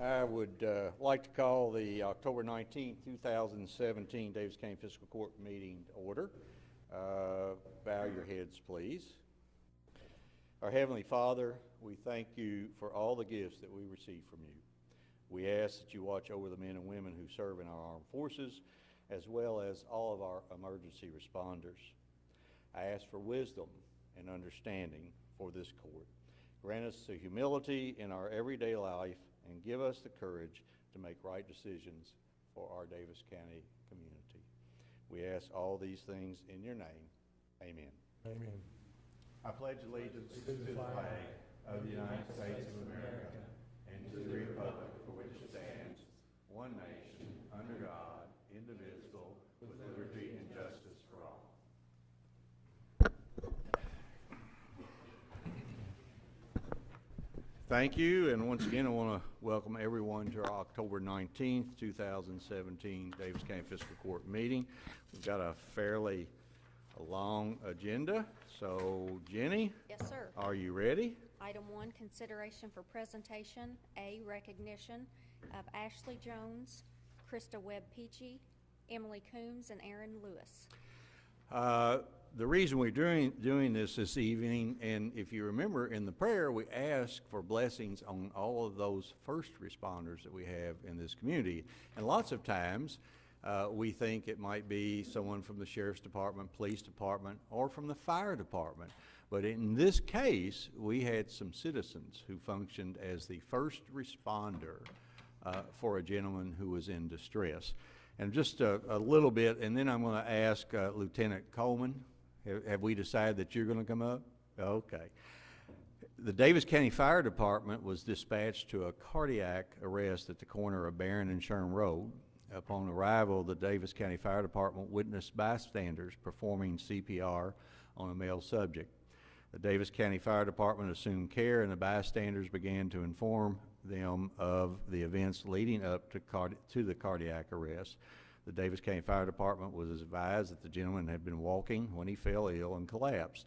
I would like to call the October 19th, 2017 Daviess County Fiscal Court meeting to order. Bow your heads, please. Our Heavenly Father, we thank you for all the gifts that we receive from you. We ask that you watch over the men and women who serve in our armed forces, as well as all of our emergency responders. I ask for wisdom and understanding for this court. Grant us the humility in our everyday life and give us the courage to make right decisions for our Daviess County community. We ask all these things in your name. Amen. Amen. I pledge allegiance to the flag of the United States of America and to the republic for which it stands, one nation, under God, indivisible, with liberty and justice for all. Thank you, and once again I want to welcome everyone to our October 19th, 2017 Daviess County Fiscal Court meeting. We've got a fairly long agenda, so Jenny? Yes, sir. Are you ready? Item 1, consideration for presentation, A, recognition of Ashley Jones, Christa Webb-Peachee, Emily Coomes, and Erin Lewis. The reason we're doing this evening, and if you remember in the prayer, we ask for blessings on all of those first responders that we have in this community. And lots of times we think it might be someone from the Sheriff's Department, Police Department, or from the Fire Department. But in this case, we had some citizens who functioned as the first responder for a gentleman who was in distress. And just a little bit, and then I'm going to ask Lieutenant Coleman. Have we decided that you're going to come up? Okay. The Daviess County Fire Department was dispatched to a cardiac arrest at the corner of Barron and Sherm Road. Upon arrival, the Daviess County Fire Department witnessed bystanders performing CPR on a male subject. The Daviess County Fire Department assumed care, and the bystanders began to inform them of the events leading up to the cardiac arrest. The Daviess County Fire Department was advised that the gentleman had been walking when he fell ill and collapsed.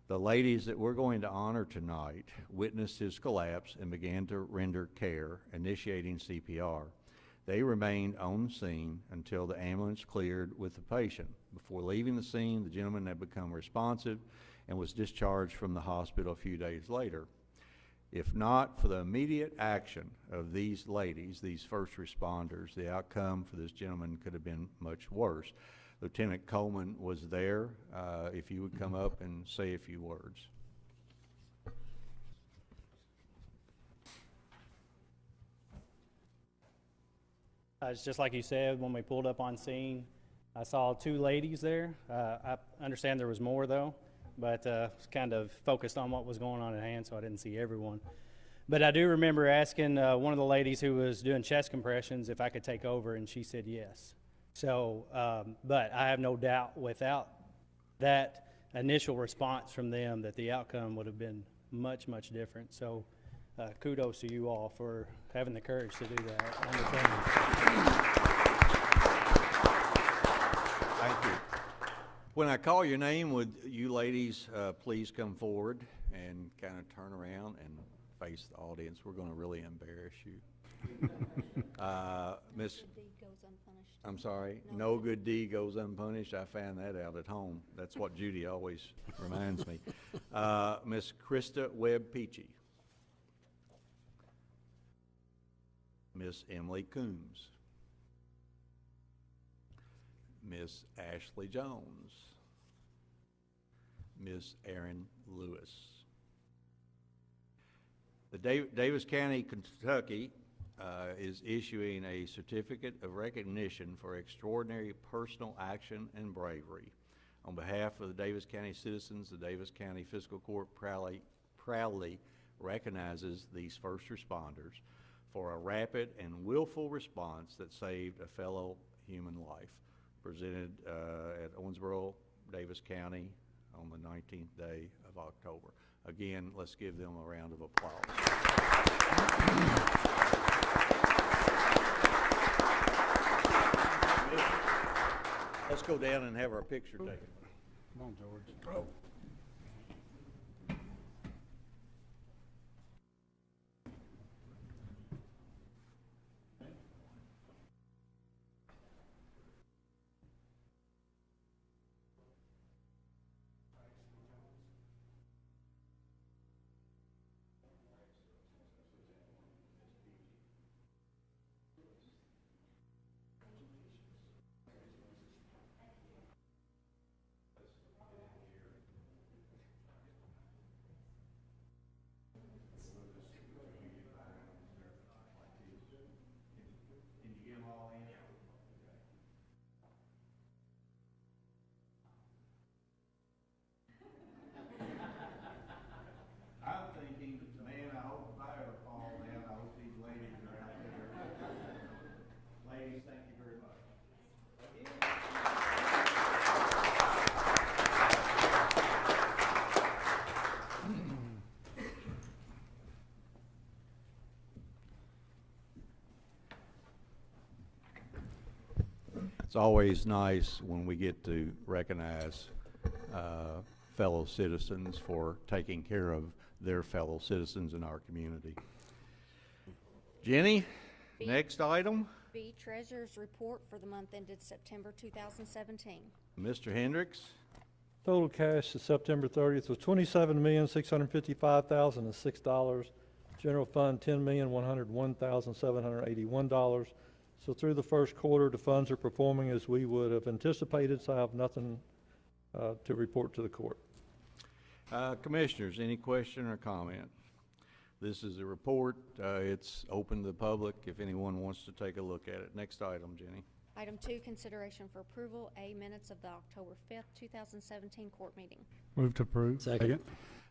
The ladies that we're going to honor tonight witnessed his collapse and began to render care, initiating CPR. They remained on the scene until the ambulance cleared with the patient. Before leaving the scene, the gentleman had become responsive and was discharged from the hospital a few days later. If not for the immediate action of these ladies, these first responders, the outcome for this gentleman could have been much worse. Lieutenant Coleman was there. If you would come up and say a few words. It's just like you said, when we pulled up on scene, I saw two ladies there. I understand there was more though, but kind of focused on what was going on at hand, so I didn't see everyone. But I do remember asking one of the ladies who was doing chest compressions if I could take over, and she said yes. So, but I have no doubt without that initial response from them that the outcome would have been much, much different. So kudos to you all for having the courage to do that. Thank you. When I call your name, would you ladies please come forward and kind of turn around and face the audience? We're going to really embarrass you. Miss, I'm sorry, no good deed goes unpunished. I found that out at home. That's what Judy always reminds me. Miss Christa Webb-Peachee. Miss Emily Coomes. Miss Ashley Jones. Miss Erin Lewis. The Daviess County, Kentucky is issuing a certificate of recognition for extraordinary personal action and bravery. On behalf of the Daviess County citizens, the Daviess County Fiscal Court proudly recognizes these first responders for a rapid and willful response that saved a fellow human life. Presented at Owensboro, Daviess County on the 19th day of October. Again, let's give them a round of applause. Let's go down and have our picture taken. Come on, George. Oh. It's always nice when we get to recognize fellow citizens for taking care of their fellow citizens in our community. Jenny, B. next item. B, Treasurer's Report for the month ended September 2017. Mr. Hendricks. Total cash to September 30th was $27,655,006. General fund, $10,101,781. So through the first quarter, the funds are performing as we would have anticipated, so I have nothing to report to the court. Commissioners, any question or comment? This is a report. It's open to the public if anyone wants to take a look at it. Next item, Jenny. Item 2, consideration for approval, A, minutes of the October 5th, 2017 court meeting. Move to approve. Second.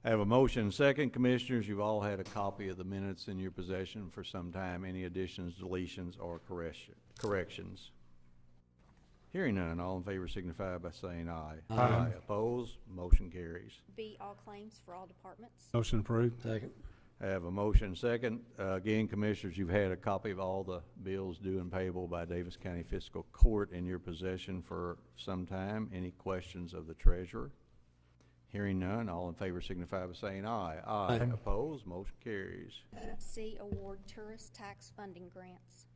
I have a motion second. Commissioners, you've all had a copy of the minutes in your possession for some time. Any additions, deletions, or corrections? Hearing none, all in favor signify by saying aye. Aye. Opposed? Motion carries. B, all claims for all departments. Motion approved. Second. I have a motion second. Again, Commissioners, you've had a copy of all the bills due and payable by Daviess County Fiscal Court in your possession for some time. Any questions of the treasurer? Hearing none, all in favor signify by saying aye. Aye. Aye. Opposed? Motion carries. C, award tourist tax funding grants.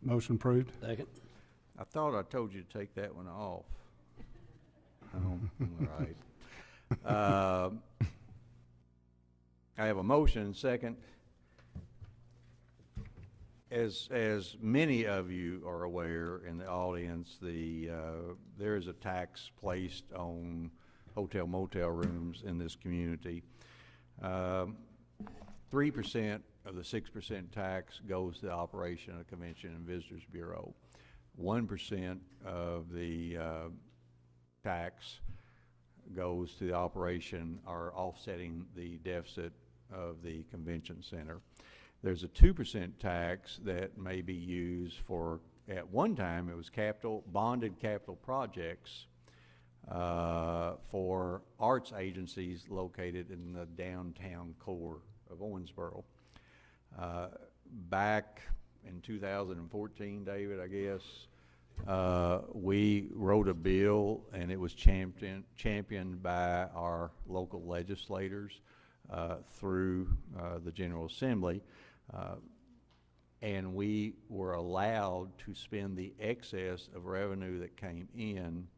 Motion approved. Second. I thought I told you to take that one off. Oh, all right. I have a motion second. As many of you are aware in the audience, there is a tax placed on hotel motel rooms in this community. 3% of the 6% tax goes to the operation of the Convention and Visitors Bureau. 1% of the tax goes to the operation or offsetting the deficit of the convention center. There's a 2% tax that may be used for, at one time it was bonded capital projects for arts agencies located in the downtown core of Owensboro. Back in 2014, David, I guess, we wrote a bill and it was championed by our local legislators through the General Assembly, and we were allowed to spend the excess of revenue that came in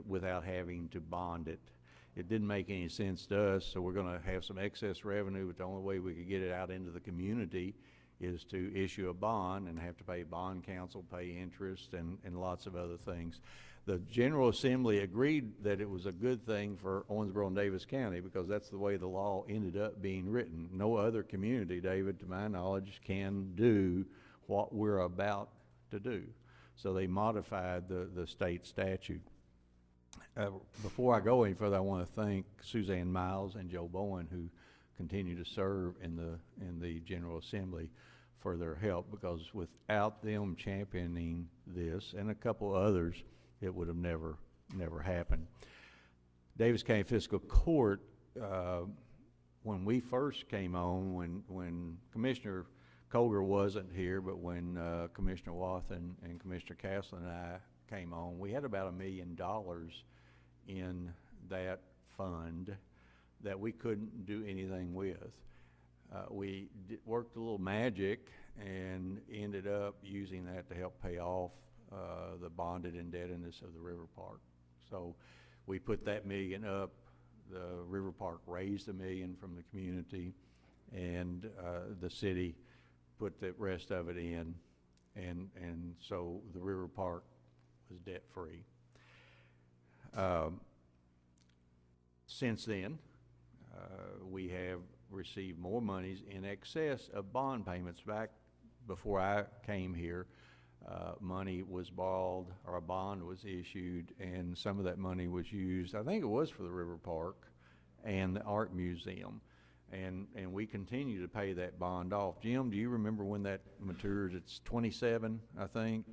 without having to bond it. It didn't make any sense to us, so we're going to have some excess revenue, but the only way we could get it out into the community is to issue a bond and have to pay bond counsel, pay interest, and lots of other things. The General Assembly agreed that it was a good thing for Owensboro and Daviess County because that's the way the law ended up being written. No other community, David, to my knowledge, can do what we're about to do. So they modified the state statute. Before I go any further, I want to thank Suzanne Miles and Joe Bowen, who continue to serve in the General Assembly, for their help, because without them championing this and a couple others, it would have never happened. Daviess County Fiscal Court, when we first came on, when Commissioner Colger wasn't here, but when Commissioner Wathen and Commissioner Castle and I came on, we had about $1 million in that fund that we couldn't do anything with. We worked a little magic and ended up using that to help pay off the bonded indebtedness of the River Park. So we put that $1 million up. The River Park raised $1 million from the community, and the city put the rest of it in, and so the River Park was debt-free. Since then, we have received more monies in excess of bond payments. Back before I came here, money was borrowed, or a bond was issued, and some of that money was used, I think it was for the River Park and the Art Museum, and we continue to pay that bond off. Jim, do you remember when that matures? It's 27, I think.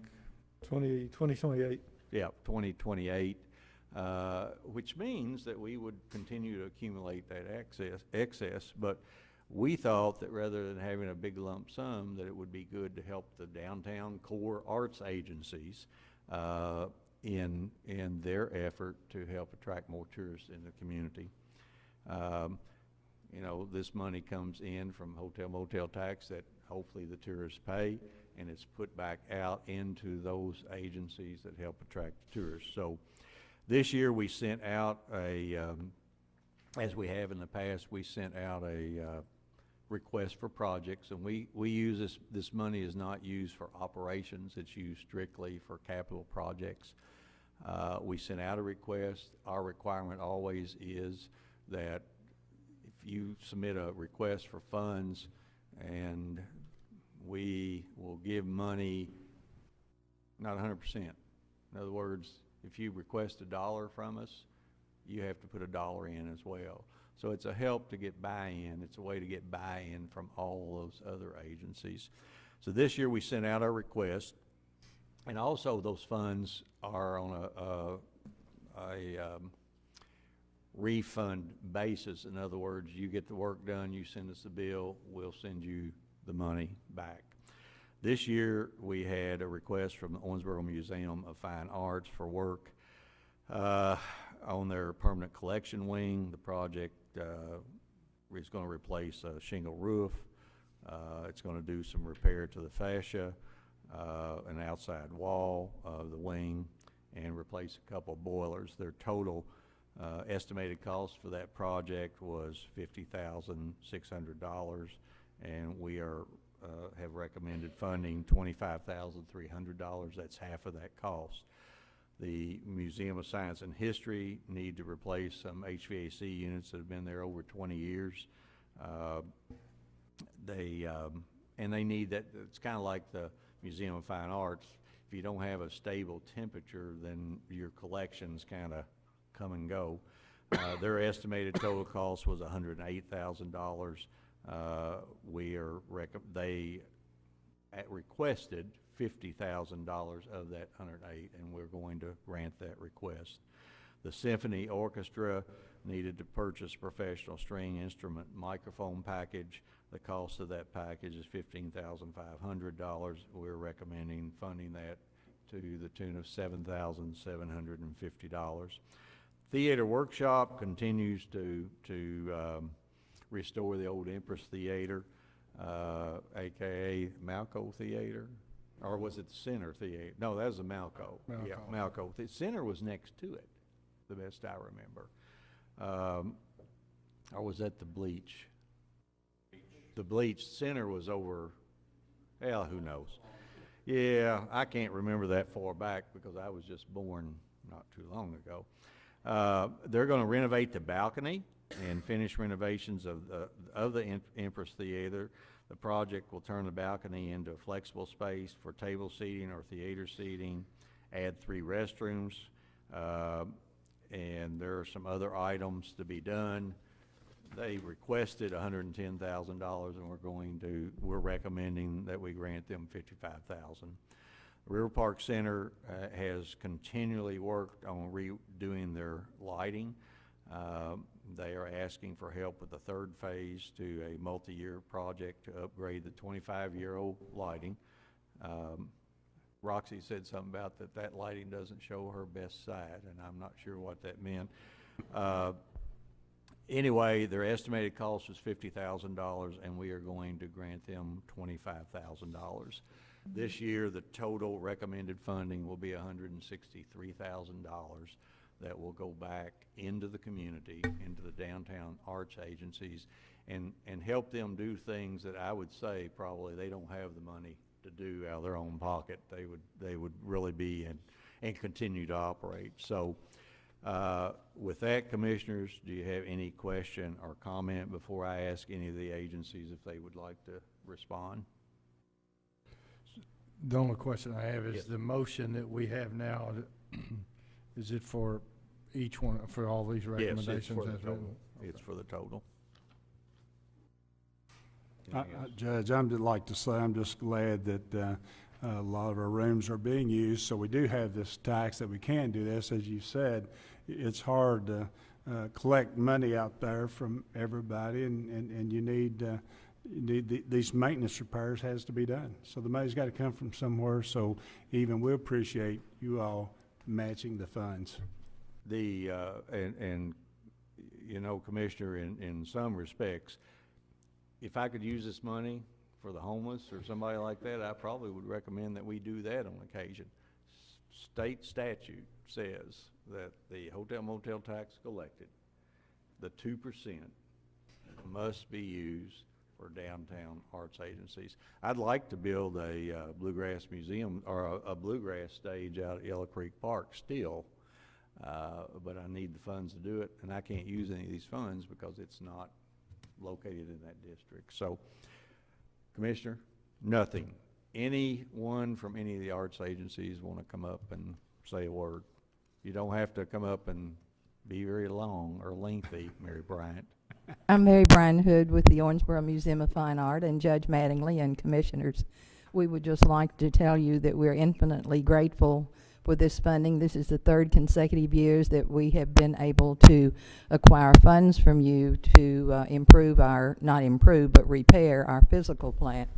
2028. Yeah, 2028. Which means that we would continue to accumulate that excess, but we thought that rather than having a big lump sum, that it would be good to help the downtown core arts agencies in their effort to help attract more tourists in the community. You know, this money comes in from hotel motel tax that hopefully the tourists pay, and it's put back out into those agencies that help attract tourists. So this year we sent out as we have in the past, we sent out a request for projects, and we use this money is not used for operations, it's used strictly for capital projects. We sent out a request. Our requirement always is that if you submit a request for funds, and we will give money, not 100%. In other words, if you request $1 from us, you have to put $1 in as well. So it's a help to get buy-in. It's a way to get buy-in from all those other agencies. So this year we sent out our request, and also those funds are on a refund basis. In other words, you get the work done, you send us the bill, we'll send you the money back. This year we had a request from the Owensboro Museum of Fine Arts for work on their permanent collection wing. The project is going to replace a shingle roof. It's going to do some repair to the fascia, an outside wall of the wing, and replace a couple of boilers. Their total estimated cost for that project was $50,600, and we have recommended funding $25,300. That's half of that cost. The Museum of Science and History need to replace some HVAC units that have been there over 20 years. And they need that. It's kind of like the Museum of Fine Arts. If you don't have a stable temperature, then your collections kind of come and go. Their estimated total cost was $108,000. They requested $50,000 of that 108, and we're going to grant that request. The Symphony Orchestra needed to purchase professional string instrument microphone package. The cost of that package is $15,500. We're recommending funding that to the tune of $7,750. Theater Workshop continues to restore the old Empress Theater, aka Malco Theater, or was it the Center Theater? No, that was the Malco. Yeah, Malco. The Center was next to it, the best I remember. Or was that the Bleach? The Bleach Center was over, hell, who knows? Yeah, I can't remember that far back because I was just born not too long ago. They're going to renovate the balcony and finish renovations of the Empress Theater. The project will turn the balcony into a flexible space for table seating or theater seating, add 3 restrooms, and there are some other items to be done. They requested $110,000, and we're recommending that we grant them $55,000. River Park Center has continually worked on redoing their lighting. They are asking for help with the 3rd phase to a multi-year project to upgrade the 25-year-old lighting. Roxy said something about that lighting doesn't show her best side, and I'm not sure what that meant. Anyway, their estimated cost was $50,000, and we are going to grant them $25,000. This year, the total recommended funding will be $163,000 that will go back into the community, into the downtown arts agencies, and help them do things that I would say probably they don't have the money to do out of their own pocket. They would really be and continue to operate. So with that, Commissioners, do you have any question or comment before I ask any of the agencies if they would like to respond? The only question I have is Yes. the motion that we have now, is it for each one, for all these recommendations? Yes, it's for the as written? total. It's for the total. Judge, I'd like to say I'm just glad that a lot of our rooms are being used, so we do have this tax that we can do this. As you said, it's hard to collect money out there from everybody, and you need these maintenance repairs has to be done. So the money's got to come from somewhere, so even we appreciate you all matching the funds. And you know, Commissioner, in some respects, if I could use this money for the homeless or somebody like that, I probably would recommend that we do that on occasion. State statute says that the hotel motel tax collected, the 2% must be used for downtown arts agencies. I'd like to build a bluegrass museum or a bluegrass stage out at Yellow Creek Park still, but I need the funds to do it, and I can't use any of these funds because it's not located in that district. So, Commissioner, nothing. Anyone from any of the arts agencies want to come up and say a word? You don't have to come up and be very long or lengthy, Mary Bryant. I'm Mary Brian Hood with the Owensboro Museum of Fine Art, and Judge Mattingly and Commissioners. We would just like to tell you that we're infinitely grateful for this funding. This is the third consecutive years that we have been able to acquire funds from you to improve our, not improve, but repair our physical plant.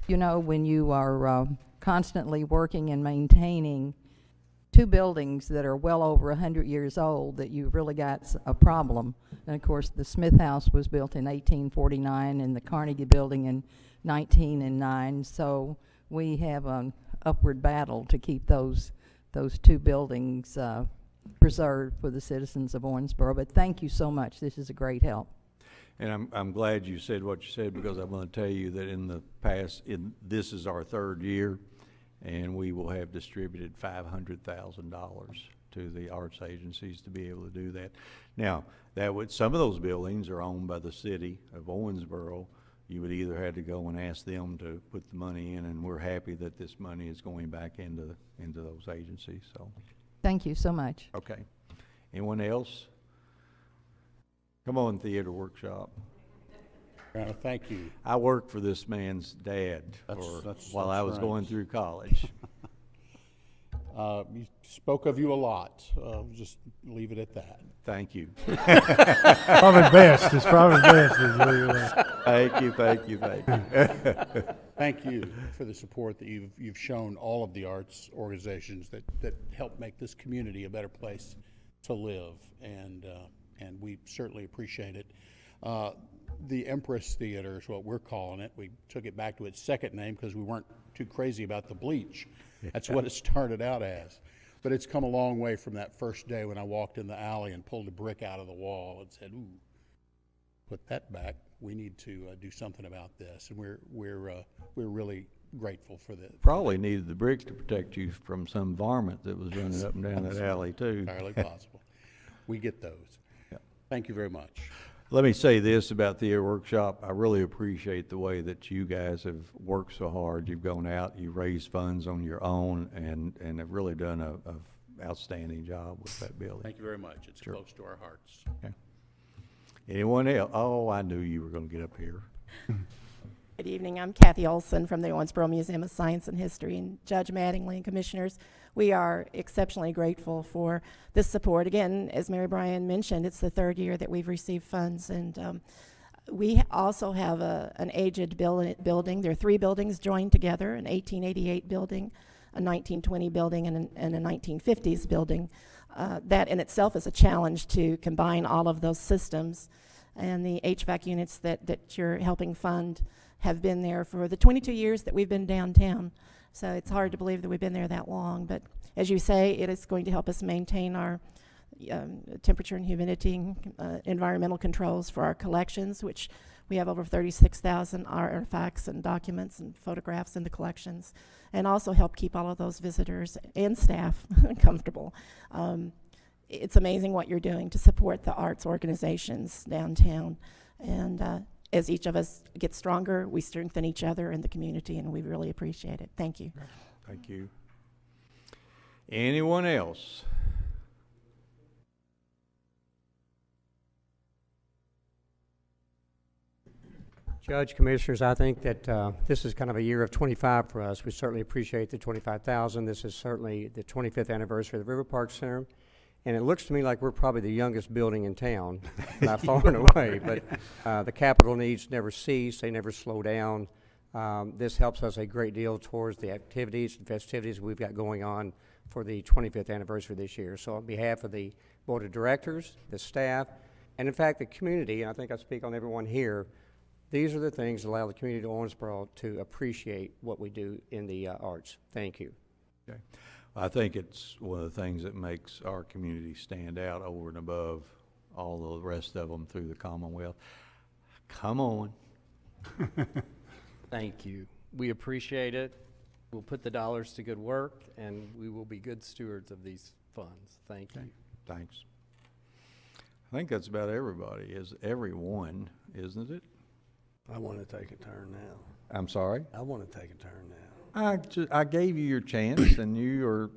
You know, when you are constantly working and maintaining two buildings that are well over 100 years old, that you've really got a problem. And of course, the Smith House was built in 1849 and the Carnegie Building in 1909. So we have an upward battle to keep those two buildings preserved for the citizens of Owensboro. But thank you so much. This is a great help. And I'm glad you said what you said, because I'm going to tell you that in the past, this is our third year, and we will have distributed $500,000 to the arts agencies to be able to do that. Now, some of those buildings are owned by the city of Owensboro. You would either have to go and ask them to put the money in, and we're happy that this money is going back into those agencies. So, Thank you so much. okay. Anyone else? Come on, Theater Workshop. Thank you. I worked for this man's dad while I was right. going through college. You spoke of you a lot. Just leave it at that. Thank you. Probably best. It's probably best. Thank you, thank you, thank you. Thank you for the support that you've shown all of the arts organizations that help make this community a better place to live, and we certainly appreciate it. The Empress Theater is what we're calling it. We took it back to its second name because we weren't too crazy about the bleach. That's what it started out as. But it's come a long way from that first day when I walked in the alley and pulled a brick out of the wall and said, "Ooh, put that back. We need to do something about this." And we're really grateful for that. Probably needed the bricks to protect you from some varmint that was running up and down that alley too. Entirely possible. We get those. Yeah. Thank you very much. Let me say this about Theater Workshop. I really appreciate the way that you guys have worked so hard. You've gone out, you raised funds on your own, and have really done a outstanding job with that building. Thank you very much. It's Sure. close to our hearts. Okay. Anyone else? Oh, I knew you were going to get up here. Good evening. I'm Kathy Olson from the Owensboro Museum of Science and History, and Judge Mattingly and Commissioners. We are exceptionally grateful for this support. Again, as Mary Brian mentioned, it's the third year that we've received funds, and we also have an aged building. There are three buildings joined together: an 1888 building, a 1920 building, and a 1950s building. That in itself is a challenge to combine all of those systems, and the HVAC units that you're helping fund have been there for the 22 years that we've been downtown. So it's hard to believe that we've been there that long, but as you say, it is going to help us maintain our temperature and humidity, environmental controls for our collections, which we have over 36,000 artifacts and documents and photographs in the collections, and also help keep all of those visitors and staff comfortable. It's amazing what you're doing to support the arts organizations downtown, and as each of us gets stronger, we strengthen each other in the community, and we really appreciate it. Thank you. Thank you. Anyone else? Judge, Commissioners, I think that this is kind of a year of 25 for us. We certainly appreciate the $25,000. This is certainly the 25th anniversary of the River Park Center, And it looks to me like we're probably the youngest building in town, by far and away. But the capital needs never cease, they never slow down. This helps us a great deal towards the activities and festivities we've got going on for the 25th anniversary this year. So on behalf of the board of directors, the staff, and in fact the community, and I think I speak on everyone here, these are the things that allow the community of Owensboro to appreciate what we do in the arts. Thank you. Okay. I think it's one of the things that makes our community stand out over and above all the rest of them through the Commonwealth. Come on. Thank you. We appreciate it. We'll put the dollars to good work, and we will be good stewards of these funds. Thank you. Thanks. I think that's about everybody, is everyone, isn't it? I want to take a turn now. I'm sorry? I want to take a turn now. I gave you your chance, and you are,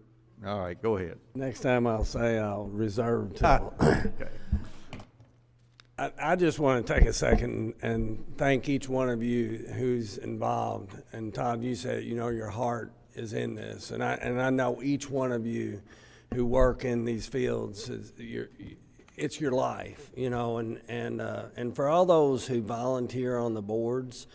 all right, go ahead. Next time I'll say I'll reserve till. Okay. I just want to take a second and thank each one of you who's involved. And Todd, you said, you know, your heart is in this. And I know each one of you who work in these fields, it's your life, you know, and for all those who volunteer on the boards,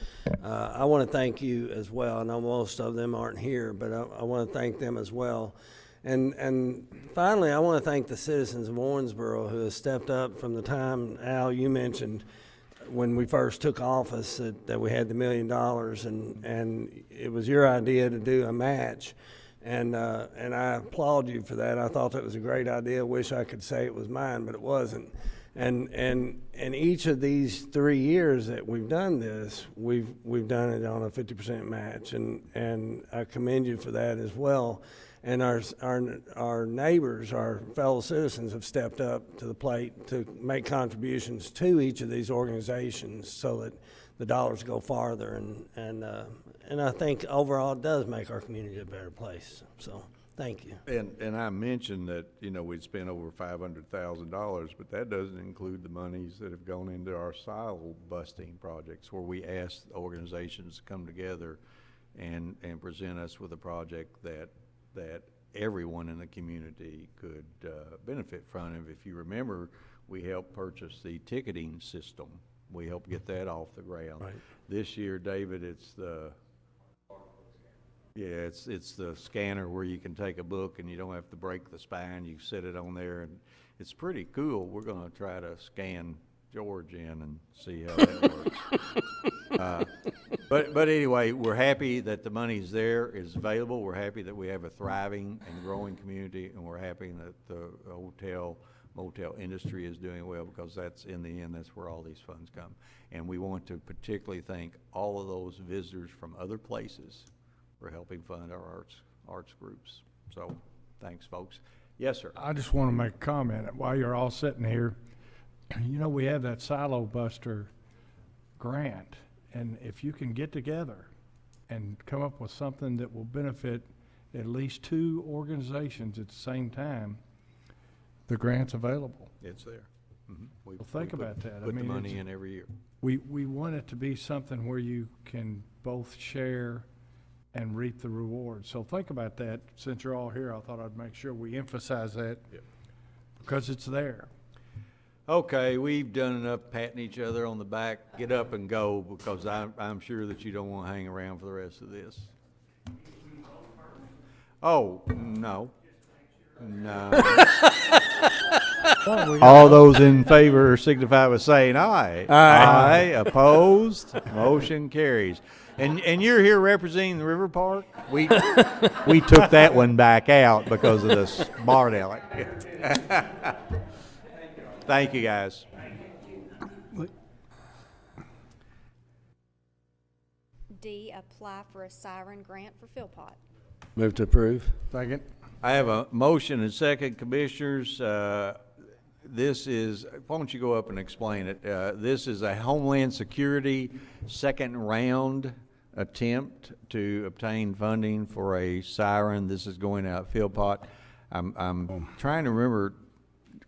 I want to thank you as well. I know most of them aren't here, but I want to thank them as well. And finally, I want to thank the citizens of Owensboro who have stepped up from the time, Al, you mentioned when we first took office that we had the $1 million, and it was your idea to do a match. And I applaud you for that. I thought that was a great idea. Wish I could say it was mine, but it wasn't. And each of these 3 years that we've done this, we've done it on a 50% match, and I commend you for that as well. And our neighbors, our fellow citizens, have stepped up to the plate to make contributions to each of these organizations so that the dollars go farther. And I think overall it does make our community a better place. So thank you. And I mentioned that, you know, we'd spent over $500,000, but that doesn't include the monies that have gone into our silo busting projects, where we asked organizations to come together and present us with a project that everyone in the community could benefit from. And if you remember, we helped purchase the ticketing system. We helped get that off the ground. Right. This year, David, it's the scanner where you can take a book and you don't have to break the spine. You set it on there, and it's pretty cool. We're going to try to scan George in and see how that works. But anyway, we're happy that the money's there, is available. We're happy that we have a thriving and growing community, and we're happy that the motel industry is doing well, because that's, in the end, that's where all these funds come. And we want to particularly thank all of those visitors from other places for helping fund our arts groups. So thanks, folks. Yes, sir. I just want to make a comment while you're all sitting here. You know, we have that Silo Buster grant, and if you can get together and come up with something that will benefit at least 2 organizations at the same time, the grant's available. It's there. Mm-hmm. Well, think about that. Put the money in every year. We want it to be something where you can both share and reap the rewards. So think about that. Since you're all here, I thought I'd make sure we emphasize that, because it's there. Okay, we've done enough patting each other on the back. Get up and go, because I'm sure that you don't want to hang around for the rest of this. Oh, no. No. All those in favor signify by saying aye. Aye. Opposed? Motion carries. And you're here representing the River Park? We took that one back out because of the smart aleck. Thank you, guys. D, apply for a Siren grant for Philpot. Move to approve. Second. I have a motion and second, Commissioners. This is, why don't you go up and explain it? This is a Homeland Security second round attempt to obtain funding for a Siren. This is going out Philpot. I'm trying to remember,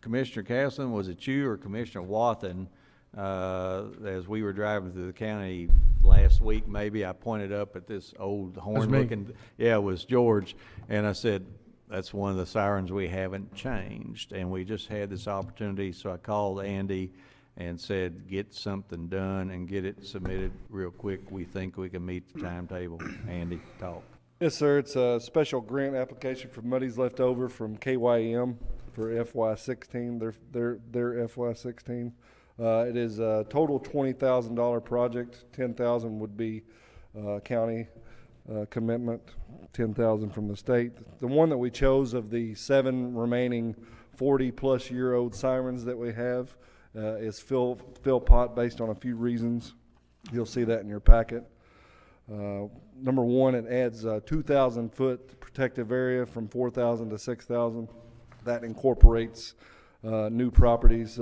Commissioner Castleton, was it you or Commissioner Wathen, as we were driving through the county last week, maybe I pointed up at this old horn looking, yeah, it was George, and I said, that's one of the sirens we haven't changed, and we just had this opportunity, so I called Andy and said, get something done and get it submitted real quick. We think we can meet the timetable. Andy, talk. Yes, sir. It's a special grant application for monies left over from KYM for FY16, their FY16. It is a total $20,000 project. $10,000 would be county commitment, $10,000 from the state. The one that we chose of the 7 remaining 40-plus-year-old sirens that we have is Philpot, based on a few reasons. You'll see that in your packet. Number one, it adds a 2,000-foot protective area from 4,000 to 6,000. That incorporates new properties,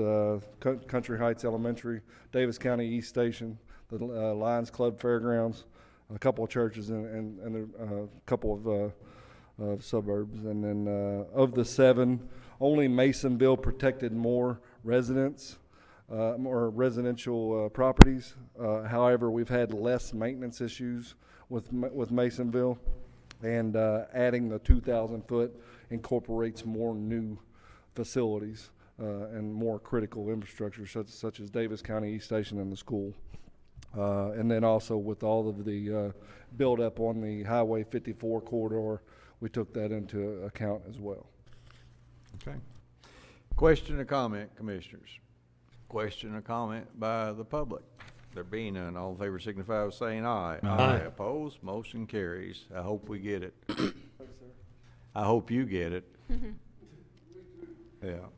Country Heights Elementary, Daviess County East Station, the Lions Club Fairgrounds, a couple of churches, and a couple of suburbs. And then of the 7, only Masonville protected more residents, more residential properties. However, we've had less maintenance issues with Masonville, and adding the 2,000-foot incorporates more new facilities and more critical infrastructure, such as Daviess County East Station and the school. And then also with all of the build-up on the Highway 54 corridor, we took that into account as well. Okay. Question or comment, commissioners? Question or comment by the public? There being none, all in favor signify by saying aye. Aye. Opposed, motion carries. I hope we get it. I hope you get it. Yeah.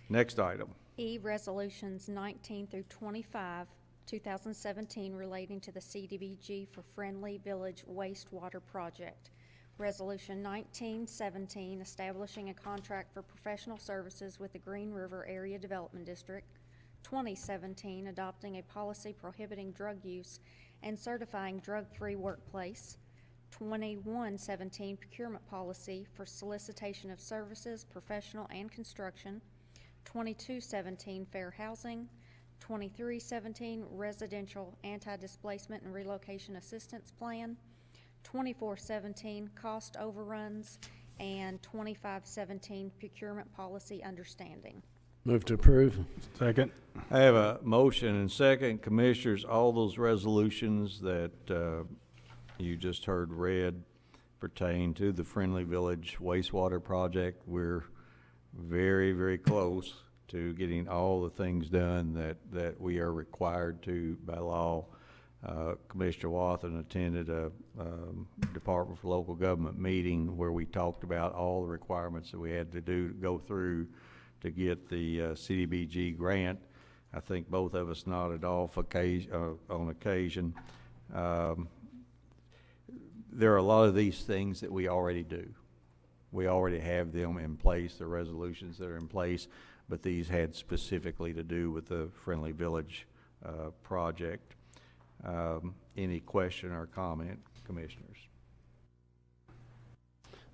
Next item. E, Resolutions 19 through 25, 2017, relating to the CDBG for Friendly Village Wastewater Project. Resolution 1917, establishing a contract for professional services with the Green River Area Development District. 2017, adopting a policy prohibiting drug use and certifying drug-free workplace. 2117, procurement policy for solicitation of services, professional and construction. 2217, fair housing. 2317, residential anti-displacement and relocation assistance plan. 2417, cost overruns, and 2517, procurement policy understanding. Move to approve. Second. I have a motion and second. Commissioners, all those resolutions that you just heard read pertain to the Friendly Village wastewater project. We're very, very close to getting all the things done that we are required to by law. Commissioner Wathen attended a Department for Local Government meeting where we talked about all the requirements that we had to go through to get the CDBG grant. I think both of us nodded off on occasion. There are a lot of these things that we already do. We already have them in place, the resolutions that are in place, but these had specifically to do with the Friendly Village project. Any question or comment, commissioners?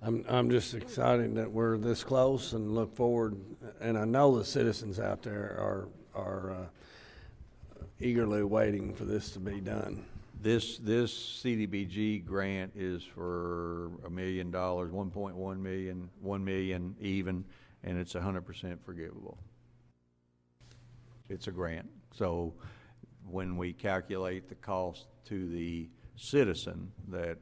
I'm just excited that we're this close and look forward, and I know the citizens out there are eagerly waiting for this to be done. This CDBG grant is for $1 million, 1.1 million, 1 million even, and it's 100% forgivable. It's a grant. So when we calculate the cost to the citizen that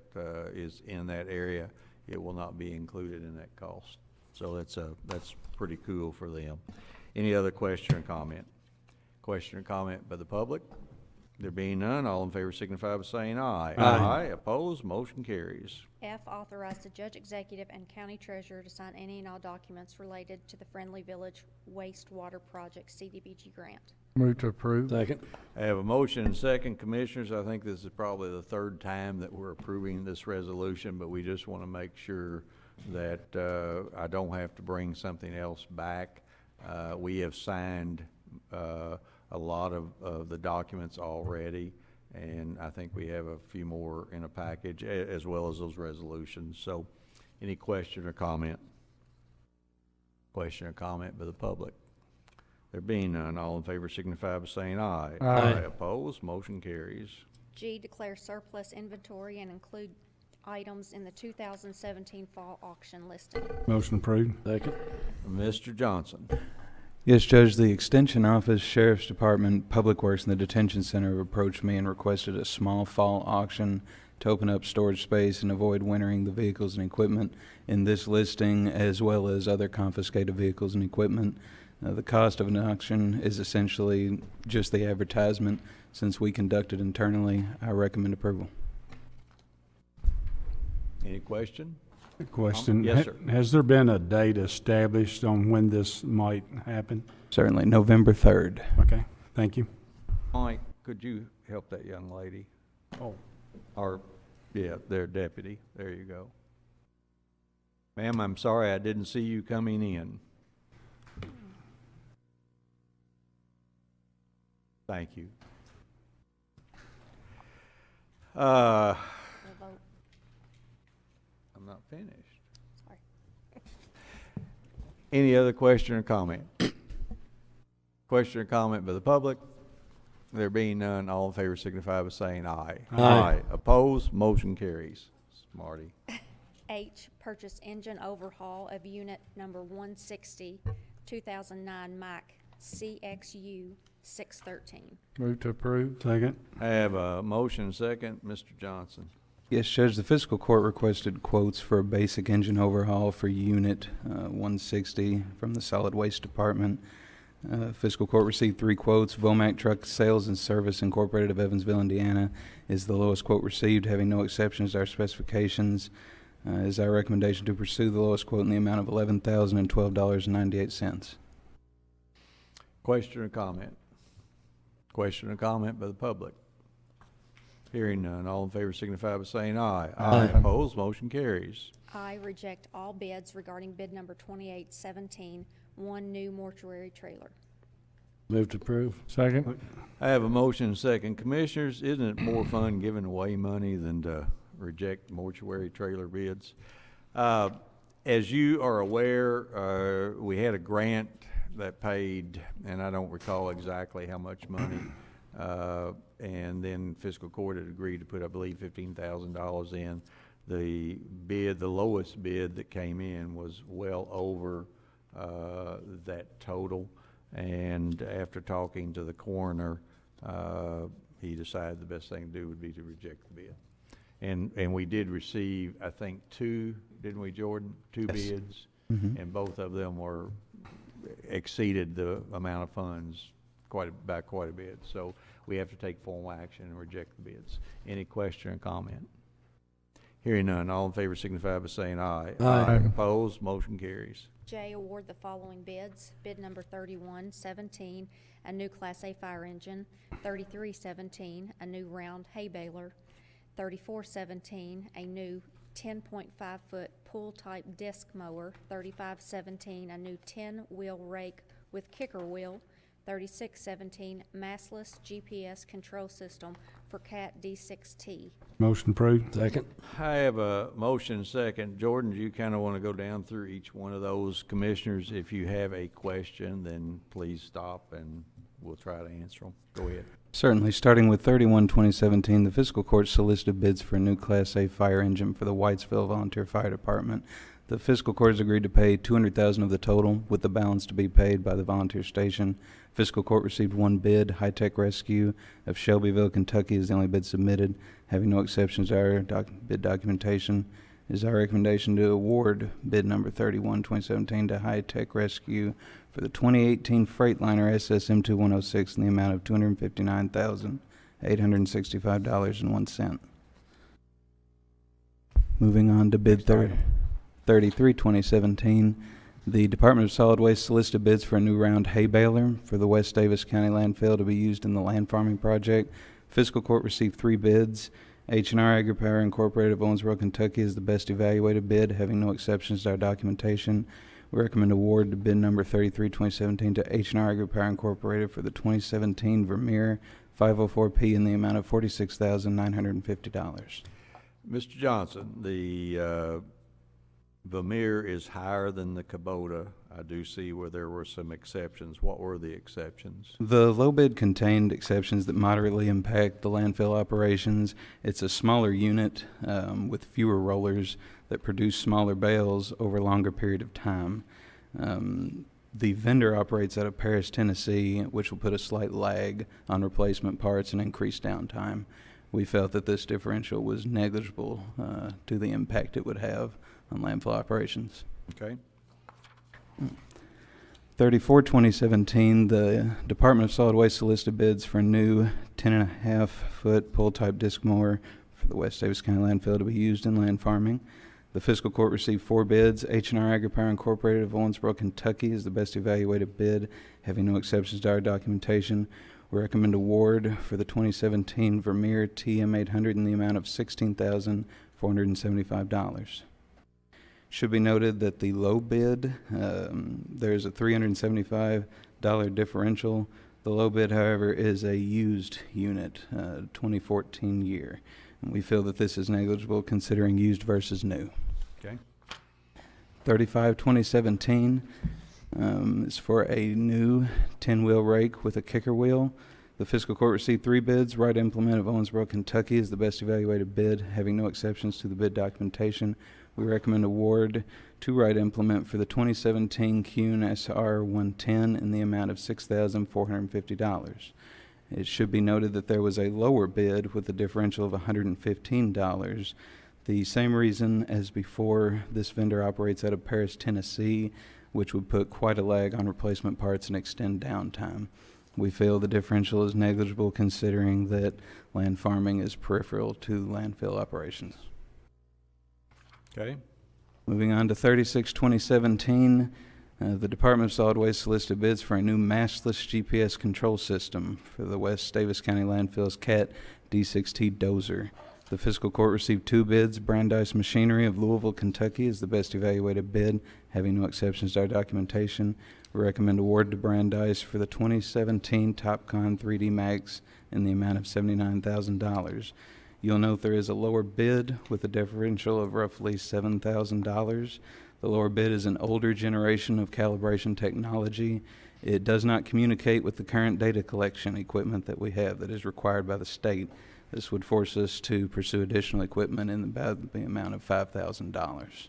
is in that area, it will not be included in that cost. So that's pretty cool for them. Any other question or comment? Question or comment by the public? There being none, all in favor signify by saying aye. Aye. Opposed, motion carries. F, authorize the judge executive and county treasurer to sign any and all documents related to the Friendly Village wastewater project CDBG grant. Move to approve. Second. I have a motion and second. Commissioners, I think this is probably the third time that we're approving this resolution, but we just want to make sure that I don't have to bring something else back. We have signed a lot of the documents already, and I think we have a few more in a package as well as those resolutions. So any question or comment? Question or comment by the public? There being none, all in favor signify by saying aye. Aye. Opposed, motion carries. G, declare surplus inventory and include items in the 2017 fall auction listing. Motion approved. Second. Mr. Johnson. Yes, Judge, the Extension Office, Sheriff's Department, Public Works, and the Detention Center have approached me and requested a small fall auction to open up storage space and avoid wintering the vehicles and equipment in this listing, as well as other confiscated vehicles and equipment. The cost of an auction is essentially just the advertisement. Since we conduct it internally, I recommend approval. Any question? Question. Yes, sir. Has there been a date established on when this might happen? Certainly, November 3rd. Okay, thank you. Mike, could you help that young lady? Oh. Or, yeah, their deputy. There you go. Ma'am, I'm sorry I didn't see you coming in. Thank you. We'll vote. I'm not finished. Sorry. Any other question or comment? Question or comment by the public? There being none, all in favor signify by saying aye. Aye. Opposed, motion carries. Marty. H, purchase engine overhaul of unit number 160, 2009 Mack CXU 613. Move to approve. Second. I have a motion second. Mr. Johnson. Yes, Judge, the Fiscal Court requested quotes for a basic engine overhaul for Unit 160 from the Solid Waste Department. Fiscal Court received 3 quotes. Vomac Truck Sales and Service Incorporated of Evansville, Indiana is the lowest quote received, having no exceptions to our specifications. Is our recommendation to pursue the lowest quote in the amount of $11,012.98. Question or comment? Question or comment by the public? Hearing none, all in favor signify by saying aye. Aye. Opposed, motion carries. I, reject all bids regarding bid number 2817, one new mortuary trailer. Move to approve. Second. I have a motion second. Commissioners, isn't it more fun giving away money than to reject mortuary trailer bids? As you are aware, we had a grant that paid, and I don't recall exactly how much money, and then Fiscal Court had agreed to put, I believe, $15,000 in. The bid, the lowest bid that came in was well over that total, and after talking to the coroner, he decided the best thing to do would be to reject the bid. And we did receive, I think, 2, didn't we, Jordan? 2 Yes. bids, Mhm. and both of them were exceeded the amount of funds by quite a bit. So we have to take formal action and reject the bids. Any question or comment? Hearing none, all in favor signify by saying aye. Aye. Opposed, motion carries. J, award the following bids. Bid number 3117, a new Class A fire engine. 3317, a new round hay baler. 3417, a new 10.5-foot pull-type disc mower. 3517, a new 10-wheel rake with kicker wheel. 3617, massless GPS control system for CAT D6T. Motion approved. Second. I have a motion second. Jordan, do you kind of want to go down through each one of those? Commissioners, if you have a question, then please stop and we'll try to answer them. Go ahead. Certainly. Starting with 31-2017, the Fiscal Court solicited bids for a new Class A fire engine for the Whitesville Volunteer Fire Department. The Fiscal Court has agreed to pay $200,000 of the total, with the balance to be paid by the volunteer station. Fiscal Court received 1 bid. High Tech Rescue of Shelbyville, Kentucky is the only bid submitted. Having no exceptions to our bid documentation, it is our recommendation to award bid number 31-2017 to High Tech Rescue for the 2018 Freightliner SSM2106 in the amount of $259,865.01. Moving on to bid 33-2017, the Department of Solid Waste solicited bids for a new round hay baler for the West Davis County landfill to be used in the land farming project. Fiscal Court received 3 bids. H&R Agri-Power Incorporated of Owensboro, Kentucky is the best evaluated bid, having no exceptions to our documentation. We recommend award to bid number 33-2017 to H&R Agri-Power Incorporated for the 2017 Vermeer 504P in the amount of $46,950. Mr. Johnson, the Vermeer is higher than the Kubota. I do see where there were some exceptions. What were the exceptions? The low bid contained exceptions that moderately impact the landfill operations. It's a smaller unit with fewer rollers that produce smaller bales over a longer period of time. The vendor operates out of Paris, Tennessee, which will put a slight lag on replacement parts and increase downtime. We felt that this differential was negligible to the impact it would have on landfill operations. Okay. 34-2017, the Department of Solid Waste solicited bids for a new 10.5-foot pull-type disc mower for the West Davis County landfill to be used in land farming. The fiscal court received 4 bids. H&R Agri-Power Incorporated of Owensboro, Kentucky is the best evaluated bid, having no exceptions to our documentation. We recommend award for the 2017 Vermeer TM800 in the amount of $16,475. Should be noted that the low bid, there's a $375 differential. The low bid, however, is a used unit, 2014 year. And we feel that this is negligible considering used versus new. Okay. 35-2017 is for a new 10-wheel rake with a kicker wheel. The fiscal court received 3 bids. Right Implement of Owensboro, Kentucky is the best evaluated bid, having no exceptions to the bid documentation. We recommend award to Right Implement for the 2017 Kuhn SR 110 in the amount of $6,450. It should be noted that there was a lower bid with a differential of $115. The same reason as before, this vendor operates out of Paris, Tennessee, which would put quite a lag on replacement parts and extend downtime. We feel the differential is negligible considering that land farming is peripheral to landfill operations. Okay. Moving on to 36-2017, the Department of Solid Waste solicited bids for a new mastless GPS control system for the West Davis County landfill's CAT D6T dozer. The fiscal court received 2 bids. Brandeis Machinery of Louisville, Kentucky is the best evaluated bid, having no exceptions to our documentation. We recommend award to Brandeis for the 2017 Topcon 3D Max in the amount of $79,000. You'll note there is a lower bid with a differential of roughly $7,000. The lower bid is an older generation of calibration technology. It does not communicate with the current data collection equipment that we have that is required by the state. This would force us to pursue additional equipment in about the amount of $5,000.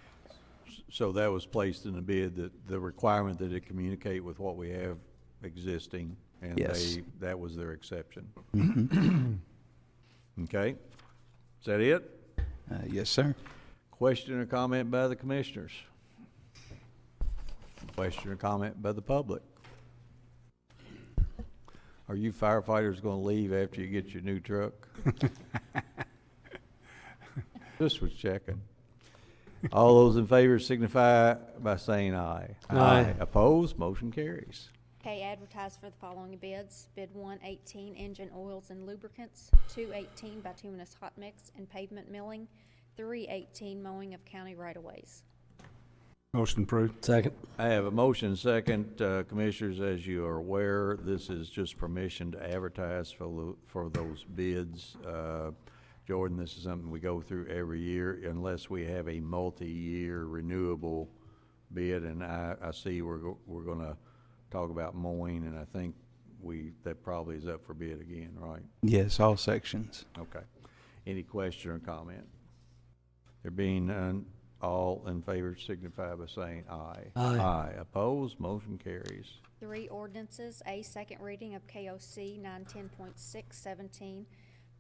So that was placed in the bid, that the requirement that it communicate with what we have existing, and Yes. that was their exception. Mm-hmm. Okay. Is that it? Yes, sir. Question or comment by the commissioners? Question or comment by the public? Are you firefighters going to leave after you get your new truck? Just was checking. All those in favor signify by saying aye. Aye. Opposed? Motion carries. Okay, advertise for the following bids. Bid 118, engine oils and lubricants. 218, bituminous hot mix and pavement milling. 318, mowing of county right-of-ways. Motion approved. Second. I have a motion second. Commissioners, as you are aware, this is just permission to advertise for those bids. Jordan, this is something we go through every year unless we have a multi-year renewable bid, and I see we're going to talk about mowing, and I think that probably is up for bid again, right? Yes, all sections. Okay. Any question or comment? There being none, all in favor signify by saying aye. Aye. Aye. Opposed? Motion carries. 3 ordinances, a second reading of KOC 910.617,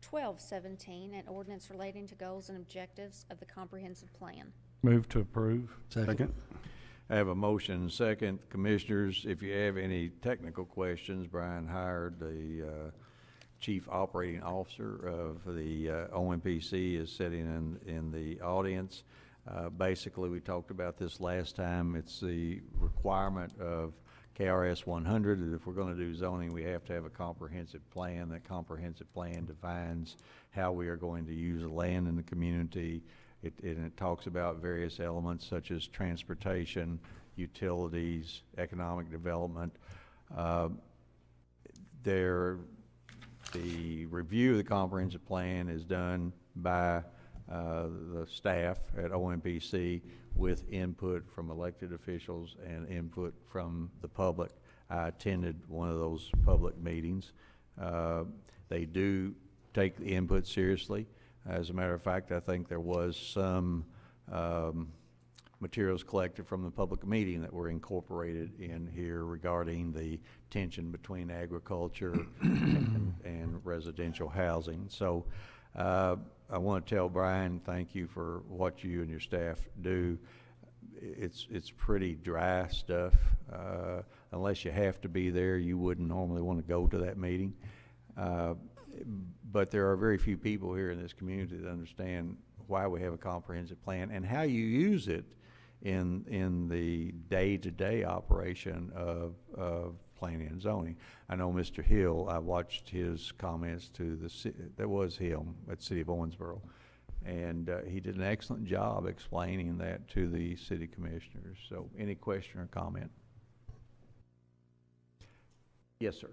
1217, an ordinance relating to goals and objectives of the comprehensive plan. Move to approve. Second. I have a motion second. Commissioners, if you have any technical questions, Brian Howard, the Chief Operating Officer of the OMPC, is sitting in the audience. Basically, we talked about this last time. It's the requirement of KRS 100 that if we're going to do zoning, we have to have a comprehensive plan. That comprehensive plan defines how we are going to use the land in the community. It talks about various elements such as transportation, utilities, economic development. The review of the comprehensive plan is done by the staff at OMPC with input from elected officials and input from the public. I attended one of those public meetings. They do take the input seriously. As a matter of fact, I think there was some materials collected from the public meeting that were incorporated in here regarding the tension between agriculture and residential housing. So I want to tell Brian, thank you for what you and your staff do. It's pretty dry stuff. Unless you have to be there, you wouldn't normally want to go to that meeting. But there are very few people here in this community that understand why we have a comprehensive plan and how you use it in the day-to-day operation of planning and zoning. I know Mr. Hill, I watched his comments to that was him at City of Owensboro, and he did an excellent job explaining that to the city commissioners. So any question or comment? Yes, sir.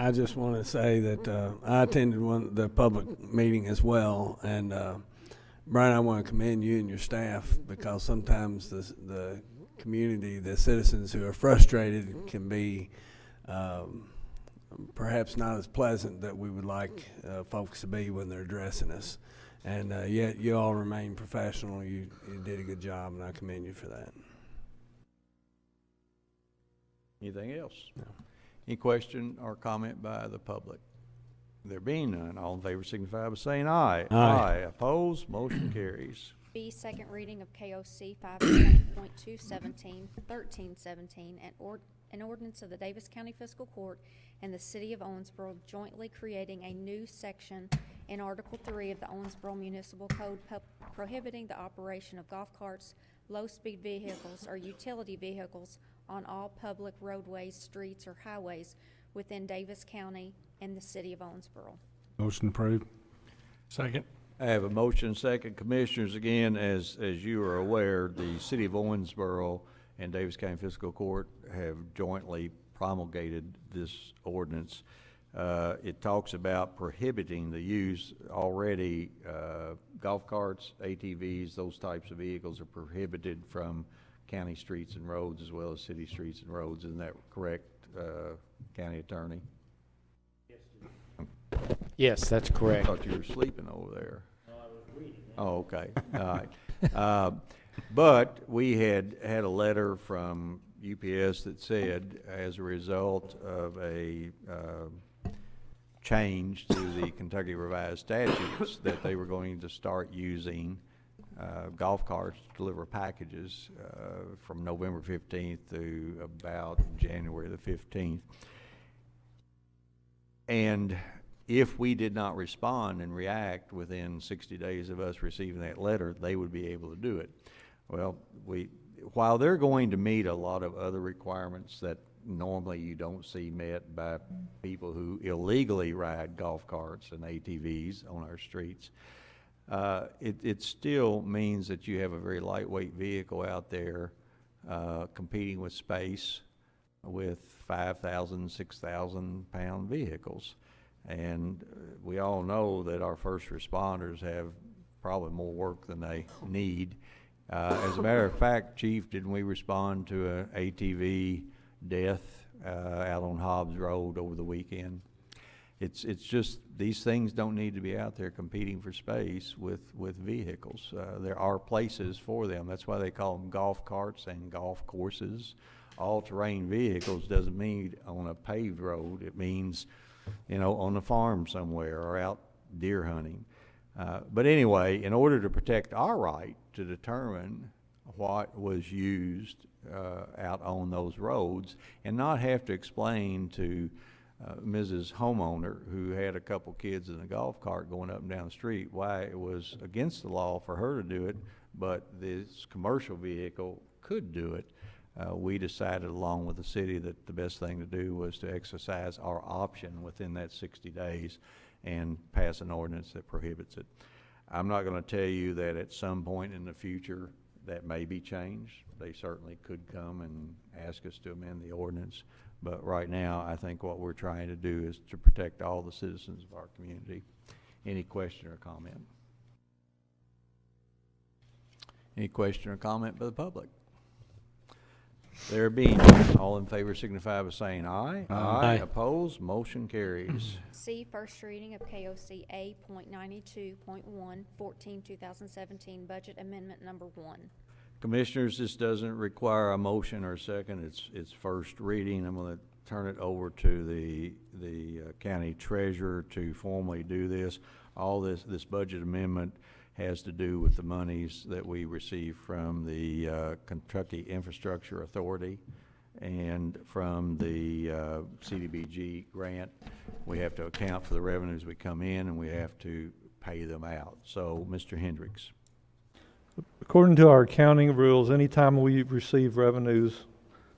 I just want to say that I attended the public meeting as well, and Brian, I want to commend you and your staff, because sometimes the community, the citizens who are frustrated, can be perhaps not as pleasant that we would like folks to be when they're addressing us. And yet you all remain professional. You did a good job, and I commend you for that. Anything else? No. Any question or comment by the public? There being none, all in favor signify by saying aye. Aye. Opposed? Motion carries. B, second reading of KOC 520.217, 1317, an ordinance of the Daviess County Fiscal Court and the City of Owensboro jointly creating a new section in Article 3 of the Owensboro Municipal Code prohibiting the operation of golf carts, low-speed vehicles, or utility vehicles on all public roadways, streets, or highways within Daviess County and the City of Owensboro. Motion approved. Second. I have a motion second. Commissioners, again, as you are aware, the City of Owensboro and Daviess County Fiscal Court have jointly promulgated this ordinance. It talks about prohibiting the use already. Golf carts, ATVs, those types of vehicles are prohibited from county streets and roads as well as city streets and roads. Isn't that correct, County Attorney? Yes, that's I correct. thought you were sleeping over there. No, I was reading. Oh, okay. All right. But we had a letter from UPS that said, as a result of a change to the Kentucky Revised Statutes, that they were going to start using golf carts to deliver packages from November 15th to about January the 15th. And if we did not respond and react within 60 days of us receiving that letter, they would be able to do it. Well, while they're going to meet a lot of other requirements that normally you don't see met by people who illegally ride golf carts and ATVs on our streets, it still means that you have a very lightweight vehicle out there competing with space with 5,000, 6,000 pound vehicles. And we all know that our first responders have probably more work than they need. As a matter of fact, Chief, didn't we respond to an ATV death out on Hobbs Road over the weekend? It's just, these things don't need to be out there competing for space with vehicles. There are places for them. That's why they call them golf carts and golf courses. All-terrain vehicles doesn't mean on a paved road. It means, you know, on the farm somewhere or out deer hunting. But anyway, in order to protect our right to determine what was used out on those roads and not have to explain to Mrs. Homeowner, who had a couple kids in a golf cart going up and down the street, why it was against the law for her to do it, but this commercial vehicle could do it. We decided along with the city that the best thing to do was to exercise our option within that 60 days and pass an ordinance that prohibits it. I'm not going to tell you that at some point in the future that may be changed. They certainly could come and ask us to amend the ordinance. But right now, I think what we're trying to do is to protect all the citizens of our community. Any question or comment? Any question or comment by the public? There being none, all in favor signify by saying aye. Aye. Opposed, motion carries. C, first reading of KOC A.92.1, 2017 Budget Amendment Number 1. Commissioners, this doesn't require a motion or a second. It's first reading. I'm going to turn it over to the county treasurer to formally do this. All this budget amendment has to do with the monies that we receive from the Kentucky Infrastructure Authority and from the CDBG grant. We have to account for the revenues we come in, and we have to pay them out. So, Mr. Hendricks. According to our accounting rules, anytime we receive revenues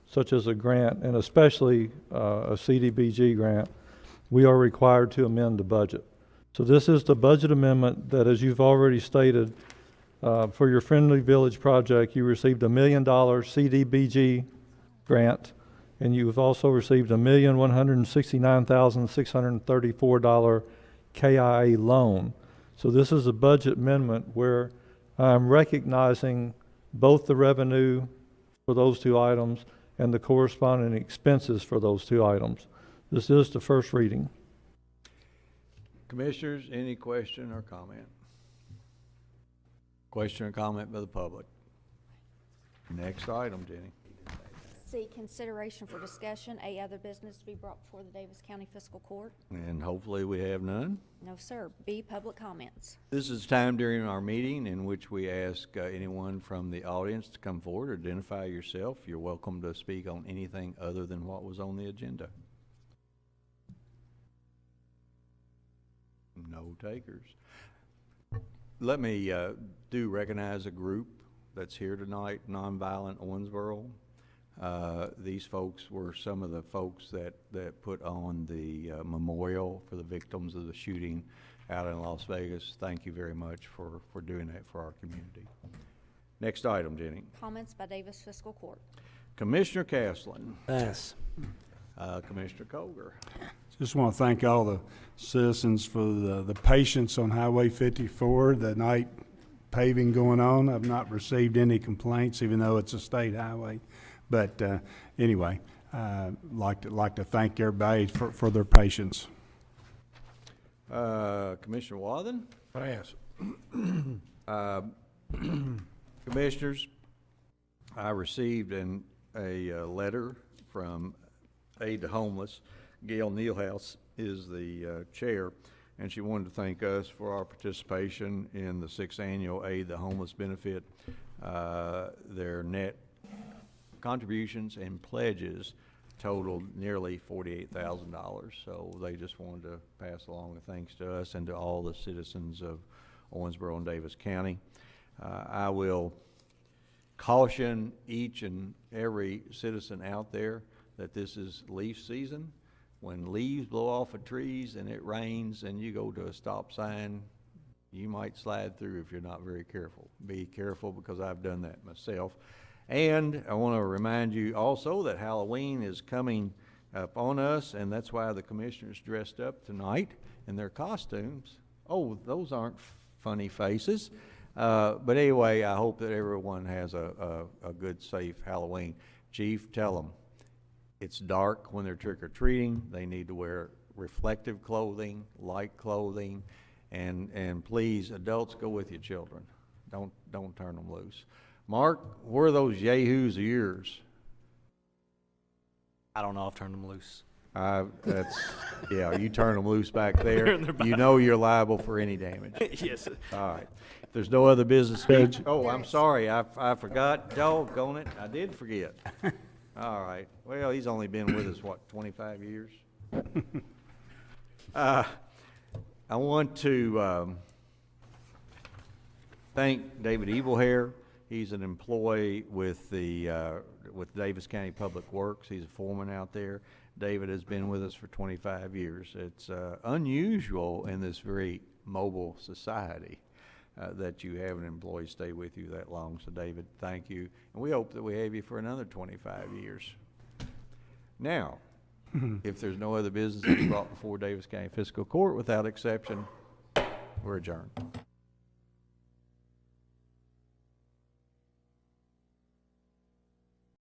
such as a grant, and especially a CDBG grant, we are required to amend the budget. So this is the budget amendment that, as you've already stated, for your Friendly Village project, you received $1 million CDBG grant, and you've also received $1,169,634 KIA loan. So this is a budget amendment where I'm recognizing both the revenue for those two items and the corresponding expenses for those two items. This is the first reading. Commissioners, any question or comment? Question or comment by the public? Next item, Jenny. C, consideration for discussion, A, other business to be brought before the Daviess County Fiscal Court. And hopefully we have none. No, sir. B, public comments. This is time during our meeting in which we ask anyone from the audience to come forward, identify yourself. You're welcome to speak on anything other than what was on the agenda. No takers. Let me recognize a group that's here tonight, Nonviolent Owensboro. These folks were some of the folks that put on the memorial for the victims of the shooting out in Las Vegas. Thank you very much for doing that for our community. Next item, Jenny. Comments by Daviess Fiscal Court. Commissioner Castlin. Yes. Commissioner Colger. Just want to thank all the citizens for the patience on Highway 54, the night paving going on. I've not received any complaints, even though it's a state highway. But anyway, like to thank everybody for their patience. Commissioner Wathen. Yes. Commissioners, I received a letter from Aid to Homeless. Gail Nealhouse is the chair, and she wanted to thank us for our participation in the 6th annual Aid the Homeless benefit. Their net contributions and pledges totaled nearly $48,000. So they just wanted to pass along the thanks to us and to all the citizens of Owensboro and Daviess County. I will caution each and every citizen out there that this is leaf season. When leaves blow off of trees and it rains and you go to a stop sign, you might slide through if you're not very careful. Be careful, because I've done that myself. And I want to remind you also that Halloween is coming up on us, and that's why the commissioners dressed up tonight in their costumes. Oh, those aren't funny faces. But anyway, I hope that everyone has a good, safe Halloween. Chief, tell them it's dark when they're trick-or-treating. They need to wear reflective clothing, light clothing, and please, adults, go with your children. Don't turn them loose. Mark, where are those yahoos of yours? I don't know. I've turned them loose. Yeah, you turn them loose back there. You know you're liable for any damage. Yes. All right. If there's no other business speech. Oh, I'm sorry. I forgot. Doggone it. I did forget. All right. Well, he's only been with us, what, 25 years? I want to thank David Evilhair. He's an employee with Daviess County Public Works. He's a foreman out there. David has been with us for 25 years. It's unusual in this very mobile society that you have an employee stay with you that long. So, David, thank you. And we hope that we have you for another 25 years. Now, if there's no other business to be brought before Daviess County Fiscal Court, without exception, We're adjourned.